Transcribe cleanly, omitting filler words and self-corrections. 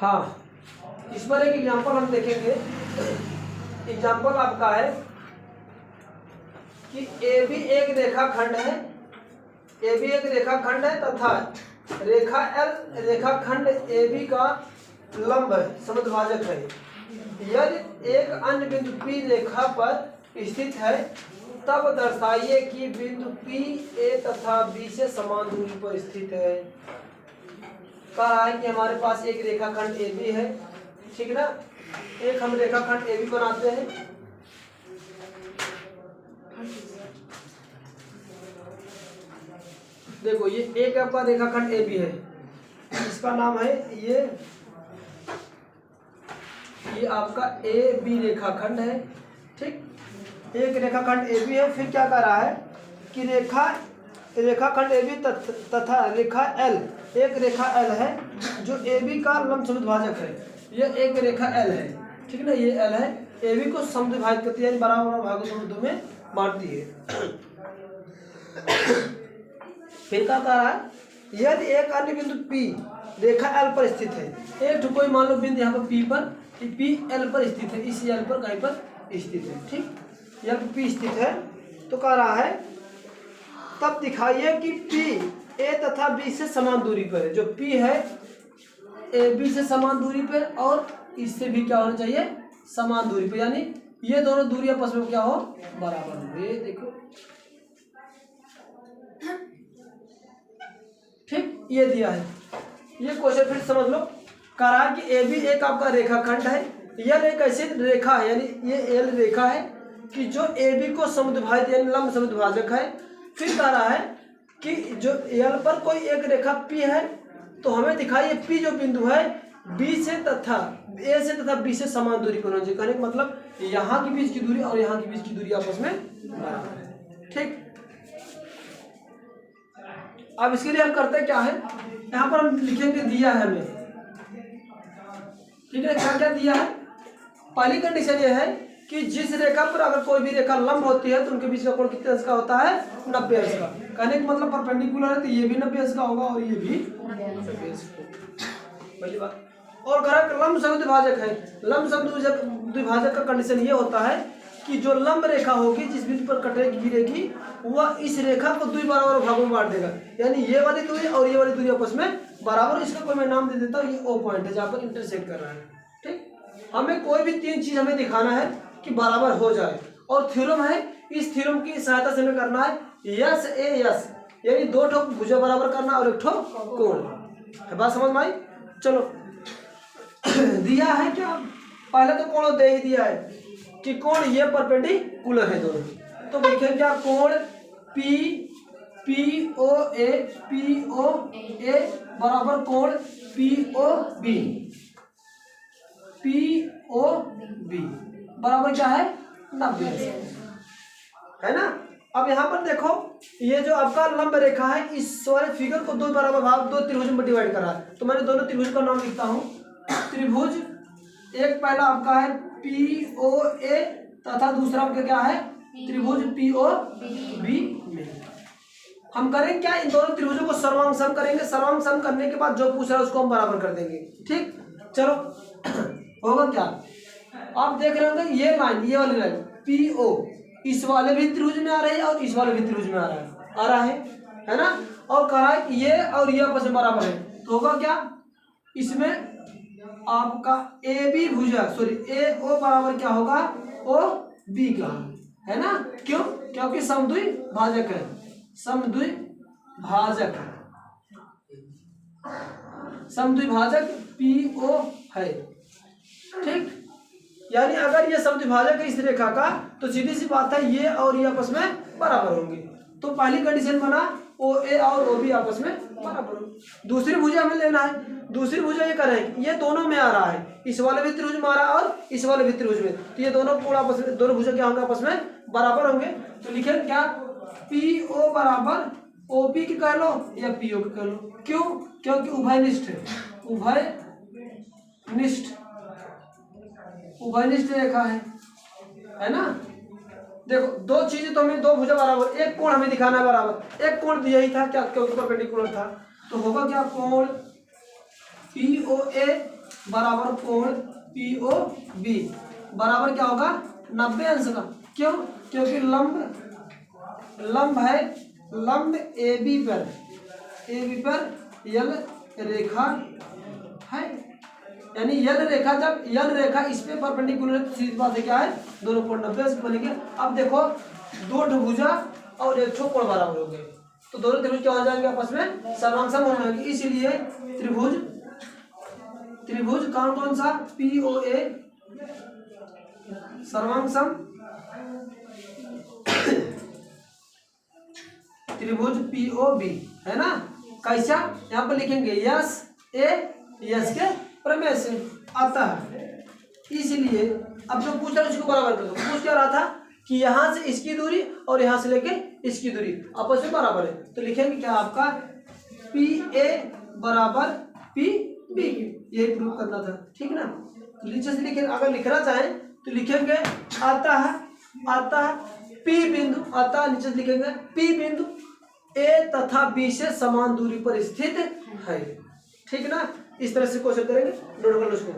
हाँ, इस पर एक एग्जाम्पल हम देखेंगे। एग्जाम्पल आपका है कि ए भी एक रेखाखंड है, ए भी एक रेखाखंड है तथा रेखा एल रेखाखंड ए बी का लंब समद्विभाजक है। यदि एक अन्य बिंदु पी रेखा पर स्थित है तब दर्शाइए कि बिंदु पी ए तथा बी से समान दूरी पर स्थित है। कह रहा है कि हमारे पास एक रेखाखंड ए बी है, ठीक ना। एक हम रेखाखंड ए बी बनाते हैं। देखो ये एक आपका रेखाखंड ए बी है, इसका नाम है ये आपका ए बी रेखाखंड है, ठीक। एक रेखाखंड ए बी है। फिर क्या कर रहा है कि रेखाखंड ए बी तथा रेखा एल, एक रेखा एल है जो ए बी का लंब समद्विभाजक है। ये एक रेखा एल है, ठीक ना, ये एल है, ए बी को समद्विभाजित करती है, बराबर भागों समुद्र में बांटती है। फिर क्या कह रहा है, यदि एक अन्य बिंदु पी रेखा एल पर स्थित है, एक कोई मान लो बिंदु यहाँ पर पी पर, पी एल पर स्थित है, इस एल पर कहीं पर स्थित है, ठीक, यहाँ पर पी स्थित है। तो कह रहा है तब दिखाइए कि पी ए तथा बी से समान दूरी पर है। जो पी है ए बी से समान दूरी पर और इससे भी क्या होना चाहिए, समान दूरी पर, यानी ये दोनों दूरी आपस में क्या हो, बराबर हो। ये देखो, ठीक, ये दिया है। ये क्वेश्चन फिर समझ लो। कह रहा है कि ए बी एक आपका रेखाखंड है, यह एक ऐसी रेखा है, यानी ये एल रेखा है कि जो ए बी को समद्विभाजित यानी लंब समद्विभाजक है। फिर कह रहा है कि जो एल पर कोई एक रेखा पी है तो हमें दिखाइए पी जो बिंदु है बी से तथा ए से तथा बी से समान दूरी पर होना चाहिए। कहने का मतलब यहाँ के बीच की दूरी और यहाँ के बीच की दूरी आपस में बराबर है, ठीक। अब इसके लिए हम करते क्या है, यहाँ पर हम लिखेंगे दिया है हमें, ठीक है। क्या क्या दिया है, पहली कंडीशन ये है कि जिस रेखा पर अगर कोई भी रेखा लंब होती है तो उनके बीच का कोण कितने अंश का होता है, 90 अंश का। कहने का मतलब परपेंडिकुलर है तो ये भी 90 अंश का होगा और ये भी 90 अंश का, पहली बात। और अगर लंब समद्विभाजक है, लंब समद्विभाजक का कंडीशन ये होता है कि जो लंब रेखा होगी जिस बिंदु पर कटेगी गिरेगी वह इस रेखा को दो बराबर भागों में बांट देगा, यानी ये वाली दूरी और ये वाली दूरी आपस में बराबर। इसका कोई मैं नाम दे देता हूँ, ये ओ पॉइंट है जहाँ पर इंटरसेक्ट कर रहा है, ठीक। हमें कोई भी तीन चीज हमें दिखाना है कि बराबर हो जाए, और थ्योरम है, इस थ्योरम की सहायता से हमें करना है यस ए यस, यानी दो ठोक भुजा बराबर करना और एक ठोक कोण। बात समझ में आई? चलो दिया है क्या, पहले तो कोण दे ही दिया है कि कोण ये परपेंडिकुलर है दोनों, तो लिखें क्या, कोण पी पी ओ ए बराबर कोण पी ओ बी बराबर क्या है, 90 है ना। अब यहाँ पर देखो ये जो आपका लंब रेखा है इस वाले फिगर को दो बराबर भाग दो त्रिभुज में डिवाइड करा है, तो मैंने दोनों त्रिभुज का नाम लिखता हूँ। त्रिभुज एक पहला आपका है POA तथा दूसरा आपका क्या है, त्रिभुज POB में। हम करेंगे क्या, इन दोनों त्रिभुजों को सर्वांग सम करेंगे, सर्वांग सम करने के बाद जो पूछ रहा है उसको हम बराबर कर देंगे, ठीक। चलो होगा क्या, आप देख रहे होंगे ये लाइन, ये वाली लाइन PO इस वाले भी त्रिभुज में आ रही है और इस वाले भी त्रिभुज में आ रहा है ना। और कह रहा है कि ये और ये आपस में बराबर है, तो होगा क्या, इसमें आपका AB भुजा AO बराबर क्या होगा, OB का, है ना। क्यों, क्योंकि समद्विभाजक है, समद्विभाजक PO है, ठीक। यानी अगर ये समद्विभाजक है इस रेखा का तो सीधी सी बात है ये और ये आपस में बराबर होंगे। तो पहली कंडीशन बना OA और OB आपस में बराबर होंगे। दूसरी भुजा हमें लेना है, दूसरी भुजा ये करें ये दोनों में आ रहा है, इस वाले भी त्रिभुज में आ रहा है और इस वाले भी त्रिभुज में, तो ये दोनों कोण आपस में, दोनों भुजा क्या होंगे, आपस में बराबर होंगे। तो लिखे क्या, PO बराबर OP की कह लो या PO की कह लो, क्यों, क्योंकि उभयनिष्ठ रेखा है ना। देखो दो चीजें तो हमें, दो भुजा बराबर, एक कोण हमें दिखाना है बराबर, एक कोण दिया ही था क्या, क्योंकि परपेंडिकुलर था, तो होगा क्या, कोण POA बराबर कोण POB बराबर क्या होगा 90 अंश का। क्यों? क्योंकि लंब है, लंब AB पर यल रेखा है, यानी यल रेखा, जब यल रेखा इस पे परपेंडिकुलर है तो सीधी बात है क्या है, दोनों कोण 90 अंश बनेंगे। अब देखो दो भुजा और एक कोण बराबर हो गए तो दोनों त्रिभुज क्या हो जाएंगे, आपस में सर्वांग हो जाएंगे। इसीलिए त्रिभुज कौन सा POA सर्वांग त्रिभुज POB है ना। कैसा? यहाँ पर लिखेंगे यस के प्रमेय से आता है। इसलिए अब जो पूछ रहा है उसको बराबर कर दो। पूछ क्या रहा था कि यहाँ से इसकी दूरी और यहाँ से लेके इसकी दूरी आपस में बराबर है, तो लिखेंगे क्या आपका PA बराबर PB, यही प्रूव करना था, ठीक ना। तो नीचे से लिखे, अगर लिखना चाहें तो लिखेंगे आता है P बिंदु, आता नीचे से लिखेंगे P बिंदु A तथा B से समान दूरी पर स्थित है, ठीक ना। इस तरह से क्वेश्चन करेंगे, नोट कर लो उसको।